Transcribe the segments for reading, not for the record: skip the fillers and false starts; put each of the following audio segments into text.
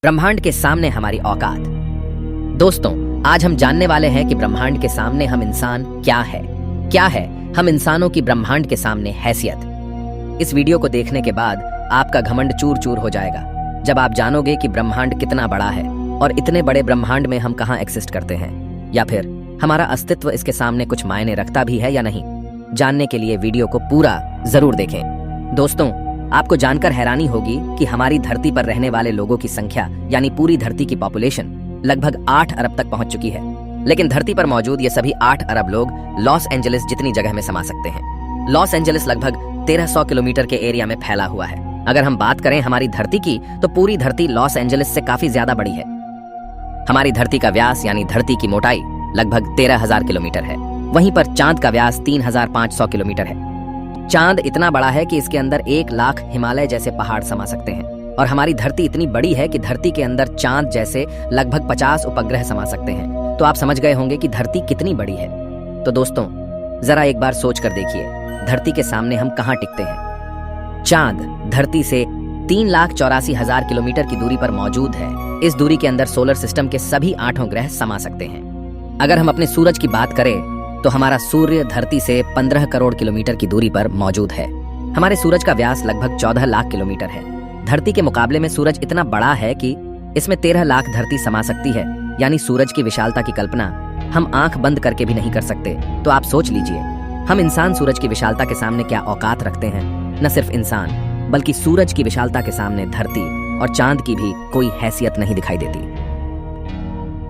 ब्रह्मांड के सामने हमारी औकात। दोस्तों, आज हम जानने वाले हैं कि ब्रह्मांड के सामने हम इंसान क्या है हम इंसानों की ब्रह्मांड के सामने हैसियत। इस वीडियो को देखने के बाद आपका घमंड चूर चूर हो जाएगा जब आप जानोगे कि ब्रह्मांड कितना बड़ा है और इतने बड़े ब्रह्मांड में हम कहाँ एग्जिस्ट करते हैं, या फिर हमारा अस्तित्व इसके सामने कुछ मायने रखता भी है या नहीं। जानने के लिए वीडियो को पूरा जरूर देखें। दोस्तों, आपको जानकर हैरानी होगी कि हमारी धरती पर रहने वाले लोगों की संख्या यानी पूरी धरती की पॉपुलेशन लगभग 8 अरब तक पहुंच चुकी है। लेकिन धरती पर मौजूद ये सभी 8 अरब लोग लॉस एंजलिस जितनी जगह में समा सकते हैं। लॉस एंजलिस लगभग 1300 किलोमीटर के एरिया में फैला हुआ है। अगर हम बात करें हमारी धरती की, तो पूरी धरती लॉस एंजलिस से काफी ज्यादा बड़ी है। हमारी धरती का व्यास यानी धरती की मोटाई लगभग 13,000 किलोमीटर है। वहीं पर चांद का व्यास 3,500 किलोमीटर है। चांद इतना बड़ा है कि इसके अंदर 1 लाख हिमालय जैसे पहाड़ समा सकते हैं। और हमारी धरती इतनी बड़ी है कि धरती के अंदर चांद जैसे लगभग 50 उपग्रह समा सकते हैं। तो आप समझ गए होंगे कि धरती कितनी बड़ी है। तो दोस्तों, जरा एक बार सोच कर देखिए, धरती के सामने हम कहाँ टिकते हैं। चांद धरती से 3,84,000 किलोमीटर की दूरी पर मौजूद है। इस दूरी के अंदर सोलर सिस्टम के सभी 8 ग्रह समा सकते हैं। अगर हम अपने सूरज की बात करें तो हमारा सूर्य धरती से 15 करोड़ किलोमीटर की दूरी पर मौजूद है। हमारे सूरज का व्यास लगभग 14 लाख किलोमीटर है। धरती के मुकाबले में सूरज इतना बड़ा है कि इसमें 13 लाख धरती समा सकती है। यानी सूरज की विशालता की कल्पना हम आंख बंद करके भी नहीं कर सकते। तो आप सोच लीजिए, हम इंसान सूरज की विशालता के सामने क्या औकात रखते हैं। न सिर्फ इंसान, बल्कि सूरज की विशालता के सामने धरती और चांद की भी कोई हैसियत नहीं दिखाई देती।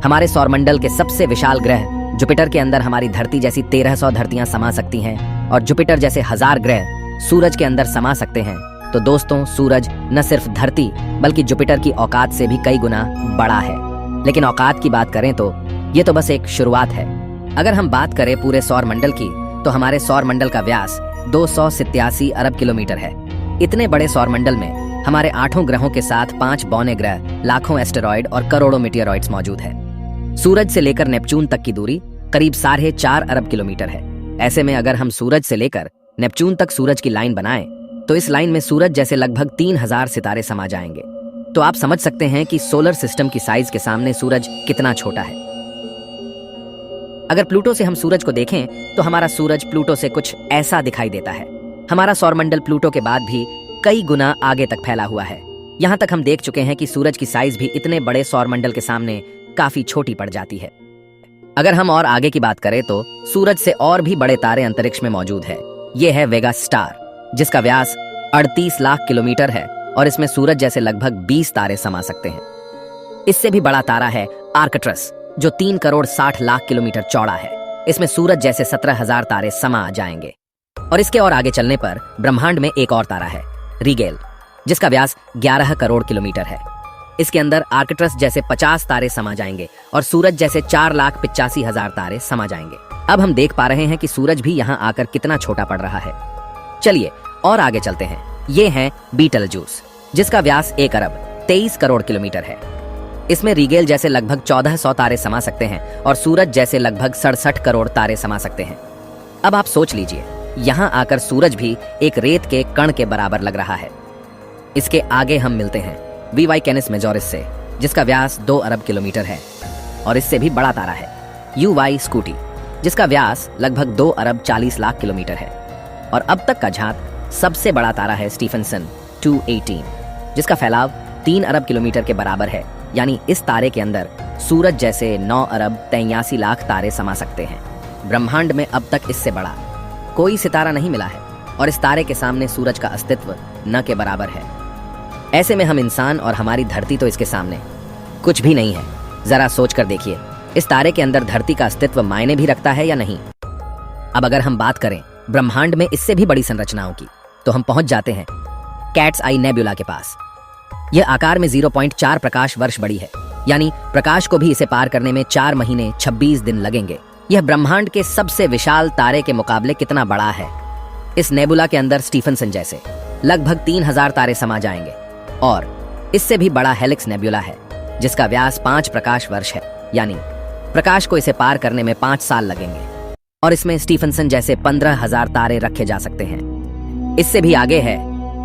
हमारे सौरमंडल के सबसे विशाल ग्रह जुपिटर के अंदर हमारी धरती जैसी 1300 धरतियां समा सकती हैं और जुपिटर जैसे 1000 ग्रह सूरज के अंदर समा सकते हैं। तो दोस्तों, सूरज न सिर्फ धरती बल्कि जुपिटर की औकात से भी कई गुना बड़ा है। लेकिन औकात की बात करें तो ये तो बस एक शुरुआत है। अगर हम बात करें पूरे सौरमंडल की, तो हमारे सौरमंडल का व्यास 287 अरब किलोमीटर है। इतने बड़े सौरमंडल में हमारे 8 ग्रहों के साथ 5 बौने ग्रह, लाखों एस्टेरॉयड और करोड़ों मीटियोरॉइड्स मौजूद है। सूरज से लेकर नेपच्यून तक की दूरी करीब 4.5 अरब किलोमीटर है। ऐसे में अगर हम सूरज से लेकर नेपच्यून तक सूरज की लाइन बनाएं, तो इस लाइन में सूरज जैसे लगभग 3000 सितारे समा जाएंगे। तो आप समझ सकते हैं कि सोलर सिस्टम की साइज के सामने सूरज कितना छोटा है। अगर प्लूटो से हम सूरज को देखें, तो हमारा सूरज प्लूटो से कुछ ऐसा दिखाई देता है। हमारा सौरमंडल प्लूटो के बाद भी कई गुना आगे तक फैला हुआ है। यहाँ तक हम देख चुके हैं कि सूरज की साइज भी इतने बड़े सौरमंडल के सामने काफी छोटी पड़ जाती है। अगर हम और आगे की बात करें तो सूरज से और भी बड़े तारे अंतरिक्ष में मौजूद है। ये है वेगा स्टार, जिसका व्यास 38 लाख किलोमीटर है और इसमें सूरज जैसे लगभग 20 तारे समा सकते हैं। इससे भी बड़ा तारा है आर्कट्रस, जो 3 करोड़ 60 लाख किलोमीटर चौड़ा है। इसमें सूरज जैसे 17,000 तारे समा जाएंगे। और इसके और आगे चलने पर ब्रह्मांड में एक और तारा है, रिगेल, जिसका व्यास 11 करोड़ किलोमीटर है। इसके अंदर आर्कट्रस जैसे 50 तारे समा जाएंगे और सूरज जैसे 4,85,000 तारे समा जाएंगे। अब हम देख पा रहे हैं कि सूरज भी यहाँ आकर कितना छोटा पड़ रहा है। चलिए और आगे चलते हैं। ये है बीटलजूस, जिसका व्यास 1 अरब 23 करोड़ किलोमीटर है। इसमें रिगेल जैसे लगभग 1400 तारे समा सकते हैं और सूरज जैसे लगभग 67 करोड़ तारे समा सकते हैं। अब आप सोच लीजिए, यहाँ आकर सूरज भी एक रेत के कण के बराबर लग रहा है। इसके आगे हम मिलते हैं वीवाई कैनिस मेजोरिस से, जिसका व्यास 2 अरब किलोमीटर है। और इससे भी बड़ा तारा है यूवाई स्कूटी, जिसका व्यास लगभग 2 अरब 40 लाख किलोमीटर है। और अब तक का झांक सबसे बड़ा तारा है स्टीफनसन 218, जिसका फैलाव 3 अरब किलोमीटर के बराबर है। यानी इस तारे के अंदर सूरज जैसे 9 अरब 83 लाख तारे समा सकते हैं। ब्रह्मांड में अब तक इससे बड़ा कोई सितारा नहीं मिला है और इस तारे के सामने सूरज का अस्तित्व न के बराबर है। ऐसे में हम इंसान और हमारी धरती तो इसके सामने कुछ भी नहीं है। जरा सोच कर देखिए, इस तारे के अंदर धरती का अस्तित्व मायने भी रखता है या नहीं। अब अगर हम बात करें ब्रह्मांड में इससे भी बड़ी संरचनाओं की, तो हम पहुंच जाते हैं कैट्स आई नेबुला के पास। यह आकार में 0.4 प्रकाश वर्ष बड़ी है। यानी प्रकाश को भी इसे पार करने में 4 महीने 26 दिन लगेंगे। यह ब्रह्मांड के सबसे विशाल तारे के मुकाबले कितना बड़ा है। इस नेबुला के अंदर स्टीफनसन जैसे लगभग 3000 तारे समा जाएंगे। और इससे भी बड़ा हेलिक्स नेबुला है, जिसका व्यास 5 प्रकाश वर्ष है। यानी प्रकाश को इसे पार करने में 5 साल लगेंगे। और इसमें स्टीफनसन जैसे 15,000 तारे रखे जा सकते हैं। इससे भी आगे है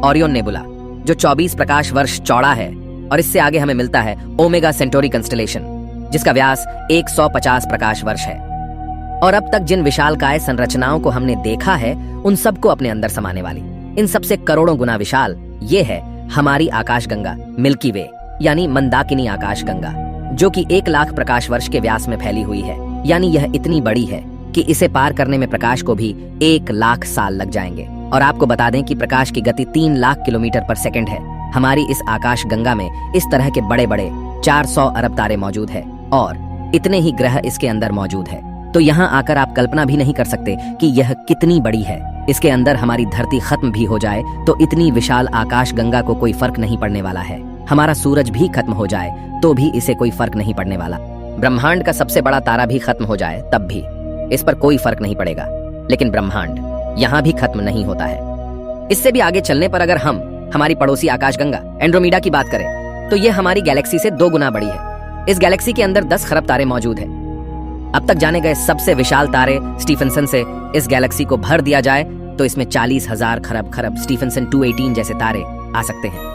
ओरियन नेबुला, जो 24 प्रकाश वर्ष चौड़ा है और इससे आगे हमें मिलता है ओमेगा सेंटोरी कंस्टलेशन, जिसका व्यास 150 प्रकाश वर्ष है। और अब तक जिन विशालकाय संरचनाओं को हमने देखा है उन सबको अपने अंदर समाने वाली, इन सबसे करोड़ों गुना विशाल ये है हमारी आकाशगंगा मिल्की वे, यानी मंदाकिनी आकाशगंगा, जो कि 1 लाख प्रकाश वर्ष के व्यास में फैली हुई है। यानी यह इतनी बड़ी है कि इसे पार करने में प्रकाश को भी 1 लाख साल लग जाएंगे। और आपको बता दें कि प्रकाश की गति 3 लाख किलोमीटर पर सेकंड है। हमारी इस आकाश गंगा में इस तरह के बड़े बड़े 400 अरब तारे मौजूद है और इतने ही ग्रह इसके अंदर मौजूद है। तो यहाँ आकर आप कल्पना भी नहीं कर सकते कि यह कितनी बड़ी है। इसके अंदर हमारी धरती खत्म भी हो जाए तो इतनी विशाल आकाश गंगा को कोई फर्क नहीं पड़ने वाला है। हमारा सूरज भी खत्म हो जाए तो भी इसे कोई फर्क नहीं पड़ने वाला। ब्रह्मांड का सबसे बड़ा तारा भी खत्म हो जाए तब भी इस पर कोई फर्क नहीं पड़ेगा। लेकिन ब्रह्मांड यहाँ भी खत्म नहीं होता है। इससे भी आगे चलने पर अगर हम हमारी पड़ोसी आकाशगंगा एंड्रोमेडा की बात करें तो यह हमारी गैलेक्सी से 2 गुना बड़ी है। इस गैलेक्सी के अंदर 10 खरब तारे मौजूद हैं। अब तक जाने गए सबसे विशाल तारे स्टीफेंसन से इस गैलेक्सी को भर दिया जाए तो इसमें 40,000 खरब स्टीफेंसन 218 जैसे तारे आ सकते हैं।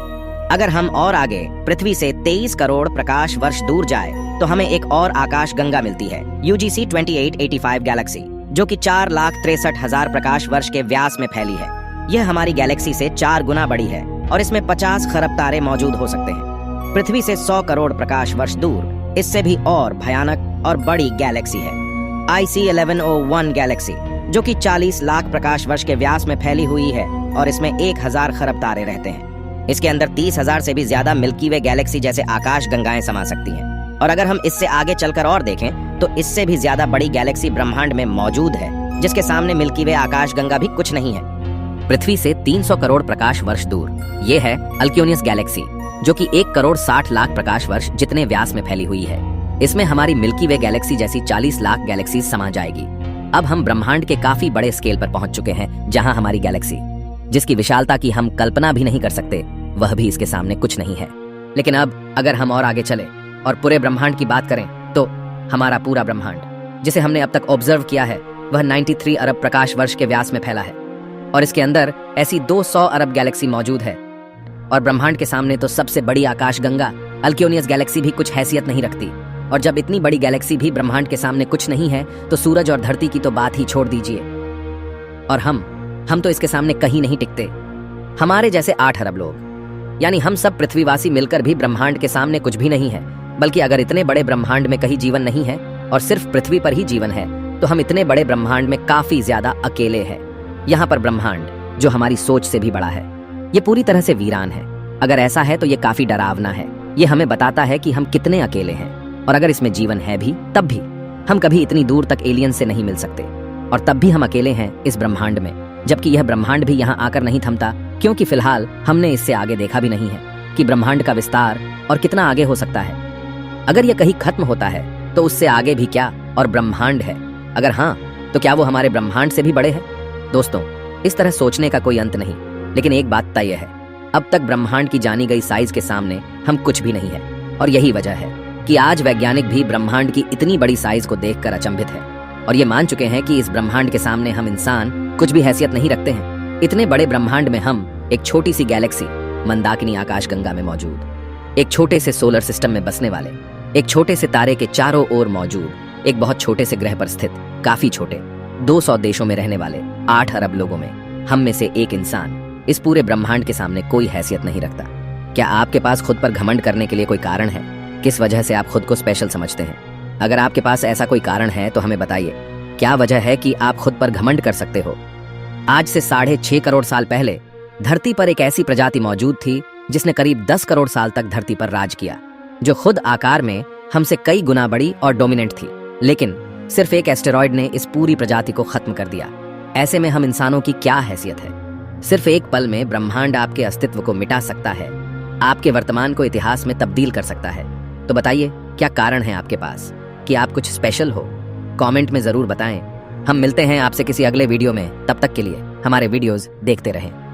अगर हम और आगे पृथ्वी से 23 करोड़ प्रकाश वर्ष दूर जाए तो हमें एक और आकाश गंगा मिलती है, UGC 2885 गैलेक्सी, जो कि 4,63,000 प्रकाश वर्ष के व्यास में फैली है। यह हमारी गैलेक्सी से 4 गुना बड़ी है और इसमें 50 खरब तारे मौजूद हो सकते हैं। पृथ्वी से 100 करोड़ प्रकाश वर्ष दूर इससे भी और भयानक और बड़ी गैलेक्सी है, IC 1101 गैलेक्सी, जो कि 40 लाख प्रकाश वर्ष के व्यास में फैली हुई है और इसमें 1000 खरब तारे रहते हैं। इसके अंदर 30,000 से भी ज्यादा मिल्की वे गैलेक्सी जैसे आकाश गंगाएं समा सकती हैं। और अगर हम इससे आगे चलकर और देखें तो इससे भी ज्यादा बड़ी गैलेक्सी ब्रह्मांड में मौजूद है, जिसके सामने मिल्की वे आकाश गंगा भी कुछ नहीं है। पृथ्वी से 300 करोड़ प्रकाश वर्ष दूर ये है अल्क्योनियस गैलेक्सी, जो कि 1 करोड़ 60 लाख प्रकाश वर्ष जितने व्यास में फैली हुई है। इसमें हमारी मिल्की वे गैलेक्सी जैसी 40 लाख गैलेक्सी समा जाएगी। अब हम ब्रह्मांड के काफी बड़े स्केल पर पहुंच चुके हैं, जहां हमारी गैलेक्सी, जिसकी विशालता की हम कल्पना भी नहीं कर सकते, वह भी इसके सामने कुछ नहीं है। लेकिन अब अगर हम और आगे चले और पूरे ब्रह्मांड की बात करें तो हमारा पूरा ब्रह्मांड, जिसे हमने अब तक ऑब्जर्व किया है, वह 93 अरब प्रकाश वर्ष के व्यास में फैला है और इसके अंदर ऐसी 200 अरब गैलेक्सी मौजूद है। और ब्रह्मांड के सामने तो सबसे बड़ी आकाश गंगा अल्क्योनियस गैलेक्सी भी कुछ हैसियत नहीं रखती। और जब इतनी बड़ी गैलेक्सी भी ब्रह्मांड के सामने कुछ नहीं है तो सूरज और धरती की तो बात ही छोड़ दीजिए। और हम तो इसके सामने कहीं नहीं टिकते। हमारे जैसे 8 अरब लोग, यानी हम सब पृथ्वीवासी मिलकर भी ब्रह्मांड के सामने कुछ भी नहीं है। बल्कि अगर इतने बड़े ब्रह्मांड में कहीं जीवन नहीं है और सिर्फ पृथ्वी पर ही जीवन है तो हम इतने बड़े ब्रह्मांड में काफी ज्यादा अकेले हैं। यहाँ पर ब्रह्मांड, जो हमारी सोच से भी बड़ा है, ये पूरी तरह से वीरान है। अगर ऐसा है तो ये काफी डरावना है। ये हमें बताता है कि हम कितने अकेले हैं। और अगर इसमें जीवन है भी तब भी हम कभी इतनी दूर तक एलियन से नहीं मिल सकते और तब भी हम अकेले हैं इस ब्रह्मांड में। जबकि यह ब्रह्मांड भी यहाँ आकर नहीं थमता, क्योंकि फिलहाल हमने इससे आगे देखा भी नहीं है कि ब्रह्मांड का विस्तार और कितना आगे हो सकता है। अगर यह कहीं खत्म होता है तो उससे आगे भी क्या और ब्रह्मांड है? अगर हाँ, तो क्या वो हमारे ब्रह्मांड से भी बड़े हैं? दोस्तों, इस तरह सोचने का कोई अंत नहीं। लेकिन एक बात तय है, अब तक ब्रह्मांड की जानी गई साइज के सामने हम कुछ भी नहीं है। और यही वजह है कि आज वैज्ञानिक भी ब्रह्मांड की इतनी बड़ी साइज को देखकर अचंभित है और ये मान चुके हैं कि इस ब्रह्मांड के सामने हम इंसान कुछ भी हैसियत नहीं रखते हैं। इतने बड़े ब्रह्मांड में हम एक छोटी सी गैलेक्सी मंदाकिनी आकाशगंगा में मौजूद, एक छोटे से सोलर सिस्टम में बसने वाले, एक छोटे से तारे के चारों ओर मौजूद, एक बहुत छोटे से ग्रह पर स्थित, काफी छोटे 200 देशों में रहने वाले 8 अरब लोगों में हम में से एक इंसान इस पूरे ब्रह्मांड के सामने कोई हैसियत नहीं रखता। क्या आपके पास खुद पर घमंड करने के लिए कोई कारण है? किस वजह से आप खुद को स्पेशल समझते हैं? अगर आपके पास ऐसा कोई कारण है तो हमें बताइए, क्या वजह है कि आप खुद पर घमंड कर सकते हो? आज से 6.5 करोड़ साल पहले धरती पर एक ऐसी प्रजाति मौजूद थी जिसने करीब 10 करोड़ साल तक धरती पर राज किया, जो खुद आकार में हमसे कई गुना बड़ी और डोमिनेंट थी। लेकिन सिर्फ एक एस्टेरॉयड ने इस पूरी प्रजाति को खत्म कर दिया। ऐसे में हम इंसानों की क्या हैसियत है? सिर्फ एक पल में ब्रह्मांड आपके अस्तित्व को मिटा सकता है, आपके वर्तमान को इतिहास में तब्दील कर सकता है। तो बताइए, क्या कारण है आपके पास कि आप कुछ स्पेशल हो? कमेंट में जरूर बताएं। हम मिलते हैं आपसे किसी अगले वीडियो में। तब तक के लिए हमारे वीडियोस देखते रहें।